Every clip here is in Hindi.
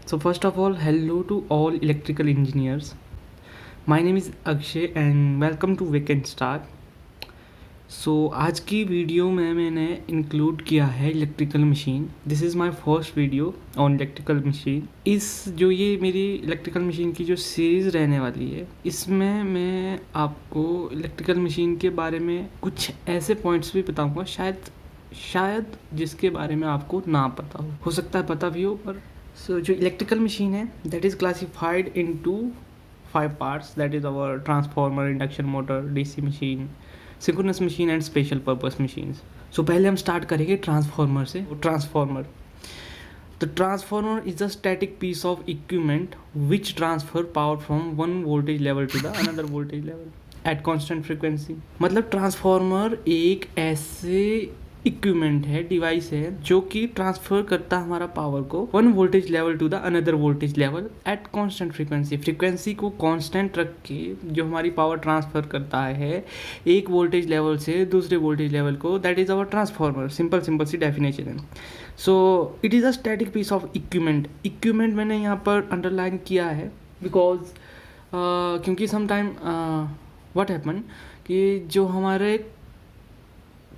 So first of all, hello to all electrical engineers. My name is Akshay and welcome to Weekend Start. सो आज की वीडियो में मैंने इंक्लूड किया है electrical machine. This is my first video on electrical machine. इस जो ये मेरी इलेक्ट्रिकल मशीन की जो सीरीज़ रहने वाली है, इसमें मैं आपको इलेक्ट्रिकल मशीन के बारे में कुछ ऐसे पॉइंट्स भी बताऊंगा शायद जिसके बारे में आपको ना पता हो सकता है पता भी हो. पर सो जो इलेक्ट्रिकल मशीन है that is classified into 5 parts. That is our transformer, induction motor, DC machine, synchronous machine and special purpose machines. So पहले हम स्टार्ट करेंगे ट्रांसफार्मर से. Transformer, the transformer is a static piece of equipment which transfer power from one voltage level to the another voltage level at constant frequency. मतलब ट्रांसफार्मर एक ऐसे इक्विपमेंट है, डिवाइस है जो कि ट्रांसफर करता है हमारा पावर को one voltage level to the another voltage level at constant frequency. Frequency को कांस्टेंट रख के जो हमारी पावर ट्रांसफर करता है एक वोल्टेज लेवल से दूसरे वोल्टेज लेवल को, that is our transformer. Simple सी डेफिनेशन है. So it is a static piece of equipment. Equipment मैंने यहाँ पर अंडरलाइन किया है बिकॉज क्योंकि समटाइम व्हाट हैपन कि जो हमारे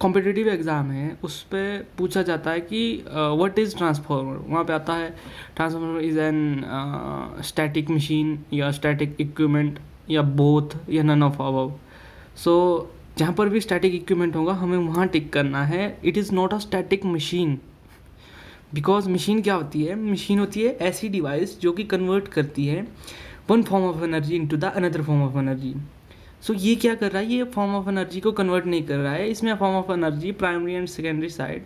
कॉम्पिटिटिव एग्ज़ाम है उस पर पूछा जाता है कि व्हाट इज़ ट्रांसफार्मर. वहाँ पे आता है transformer is an static machine या स्टैटिक इक्विपमेंट या बोथ या नन ऑफ अबव. सो जहाँ पर भी स्टैटिक इक्विपमेंट होगा हमें वहाँ टिक करना है. It is not a static machine because machine क्या होती है? मशीन होती है ऐसी डिवाइस जो कि कन्वर्ट करती है one form of energy into the another form of energy. So ये क्या कर रहा है? ये फॉर्म ऑफ एनर्जी को कन्वर्ट नहीं कर रहा है. इसमें form of energy primary and secondary side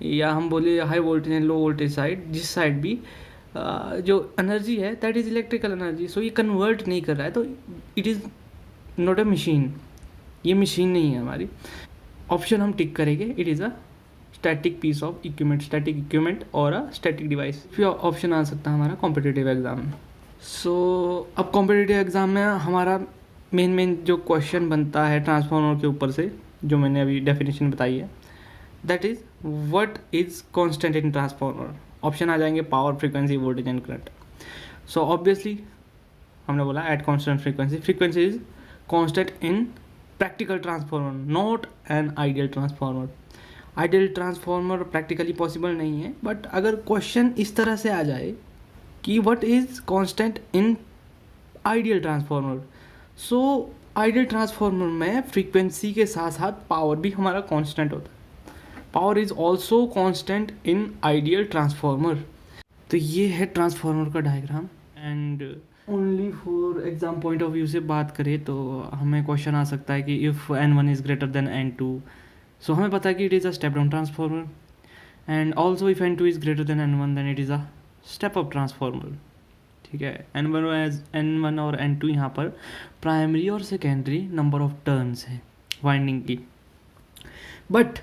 या हम बोले high voltage and low voltage side, जिस साइड भी जो एनर्जी है that is electrical energy. So ये कन्वर्ट नहीं कर रहा है तो it is not a machine. ये मशीन नहीं है हमारी. ऑप्शन हम टिक करेंगे. It is a static piece of equipment, static equipment और अ स्टैटिक डिवाइस. फिर ऑप्शन आ सकता है हमारा कॉम्पिटिटिव एग्जाम में. सो अब कॉम्पिटिटिव एग्जाम में हमारा मेन जो क्वेश्चन बनता है ट्रांसफार्मर के ऊपर से, जो मैंने अभी डेफिनेशन बताई है, that is what is constant in transformer. Option आ जाएंगे power, frequency, voltage and current. So obviously हमने बोला at constant frequency. Frequency is constant in practical transformer, not an ideal transformer. Ideal transformer practically possible नहीं है. बट अगर क्वेश्चन इस तरह से आ जाए कि what is constant in ideal transformer, so ideal transformer में फ्रीक्वेंसी के साथ साथ पावर भी हमारा कांस्टेंट होता है. Power is also constant in ideal transformer. तो ये है ट्रांसफार्मर का diagram. And only for exam point of view से बात करें तो हमें क्वेश्चन आ सकता है कि if N1 is greater than N2, so हमें पता है कि it is a step down transformer. And also if N2 is greater than N1 then it is a step up transformer. ठीक है. N1 और N2 यहाँ पर प्राइमरी और सेकेंडरी नंबर ऑफ टर्न्स है वाइंडिंग की. बट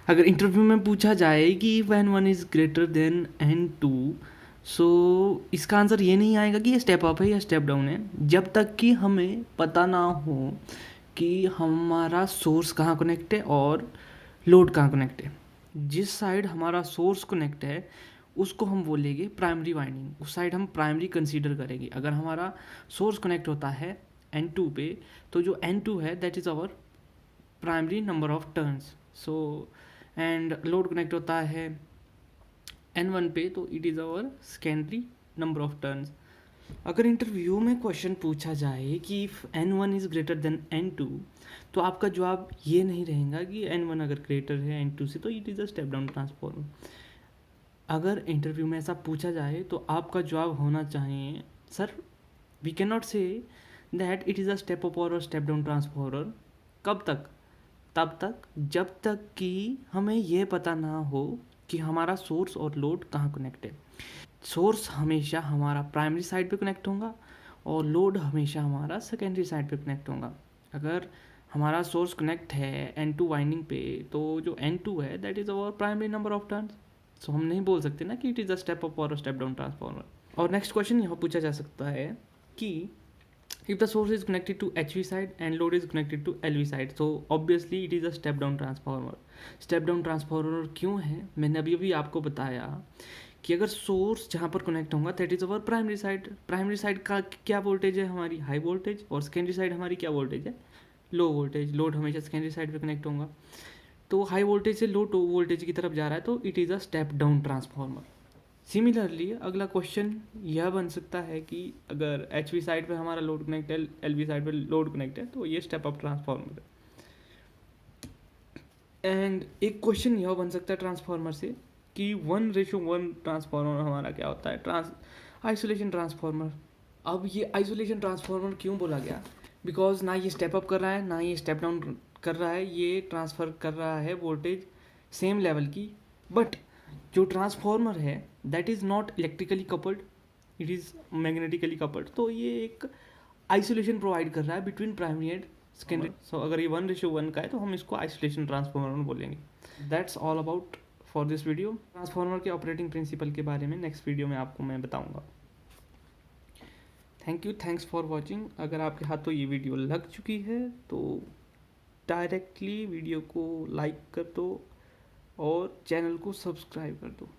अगर इंटरव्यू में पूछा जाए कि N1 is greater than N2, सो इसका आंसर ये नहीं आएगा कि ये स्टेप अप है या स्टेप डाउन है जब तक कि हमें पता ना हो कि हमारा सोर्स कहाँ कनेक्ट है और लोड कहाँ कनेक्ट है. जिस साइड हमारा सोर्स कनेक्ट है उसको हम बोलेंगे प्राइमरी वाइंडिंग. उस साइड हम प्राइमरी कंसीडर करेंगे. अगर हमारा सोर्स कनेक्ट होता है N2 पे तो जो N2 है that is our primary number of turns. So and load connect होता है N1 पे तो it is our secondary number of turns. अगर इंटरव्यू में क्वेश्चन पूछा जाए कि if N1 is greater than N2 तो आपका जवाब ये नहीं रहेगा कि N1 अगर ग्रेटर है N2 से तो it is a step down transformer. अगर इंटरव्यू में ऐसा पूछा जाए तो आपका जवाब होना चाहिए sir we can not say that it is a step up और स्टेप डाउन ट्रांसफार्मर. कब तक? तब तक जब तक कि हमें यह पता ना हो कि हमारा सोर्स और लोड कहाँ कनेक्ट है. सोर्स हमेशा हमारा प्राइमरी साइड पे कनेक्ट होगा और लोड हमेशा हमारा सेकेंडरी साइड पे कनेक्ट होगा. अगर हमारा सोर्स कनेक्ट है N2 वाइंडिंग पे तो जो N2 है that is our primary number of turns. So हम नहीं बोल सकते ना कि it is a step up और स्टेप डाउन ट्रांसफार्मर. और नेक्स्ट क्वेश्चन यहाँ पूछा जा सकता है कि if the source is connected to HV side and load is connected to LV side, so obviously it is a step down transformer. Step down transformer क्यों है? मैंने अभी आपको बताया कि अगर सोर्स जहाँ पर कनेक्ट होगा that is our primary side का क्या वोल्टेज है हमारी हाई वोल्टेज, और सेकेंडरी साइड हमारी क्या वोल्टेज है लो वोल्टेज। लोड हमेशा सेकेंडरी साइड पे कनेक्ट होगा, तो हाई वोल्टेज से लो वोल्टेज की तरफ जा रहा है, तो it is a step down transformer. Similarly अगला क्वेश्चन यह बन सकता है कि अगर एच वी साइड पे हमारा लोड कनेक्ट है, एल वी साइड पे लोड कनेक्ट है, तो ये स्टेप अप ट्रांसफार्मर है। एंड एक क्वेश्चन यह बन सकता है ट्रांसफार्मर से कि 1:1 ट्रांसफार्मर हमारा क्या होता है, आइसोलेशन ट्रांसफार्मर। अब ये आइसोलेशन ट्रांसफार्मर क्यों बोला गया, बिकॉज ना ये स्टेप अप कर रहा है ना ये स्टेप डाउन कर रहा है, ये ट्रांसफ़र कर रहा है वोल्टेज सेम लेवल की। बट जो ट्रांसफार्मर है that is not electrically coupled, it is magnetically coupled, तो ये एक आइसोलेशन प्रोवाइड कर रहा है बिटवीन प्राइमरी एंड सेकेंडरी। सो अगर ये 1:1 का है तो हम इसको आइसोलेशन ट्रांसफार्मर बोलेंगे। That's all about for this video. Transformer के ऑपरेटिंग प्रिंसिपल के बारे में नेक्स्ट वीडियो में आपको मैं बताऊंगा। Thank you, thanks for watching. अगर आपके हाथों ये वीडियो लग चुकी है तो डायरेक्टली वीडियो को लाइक कर दो और चैनल को सब्सक्राइब कर दो।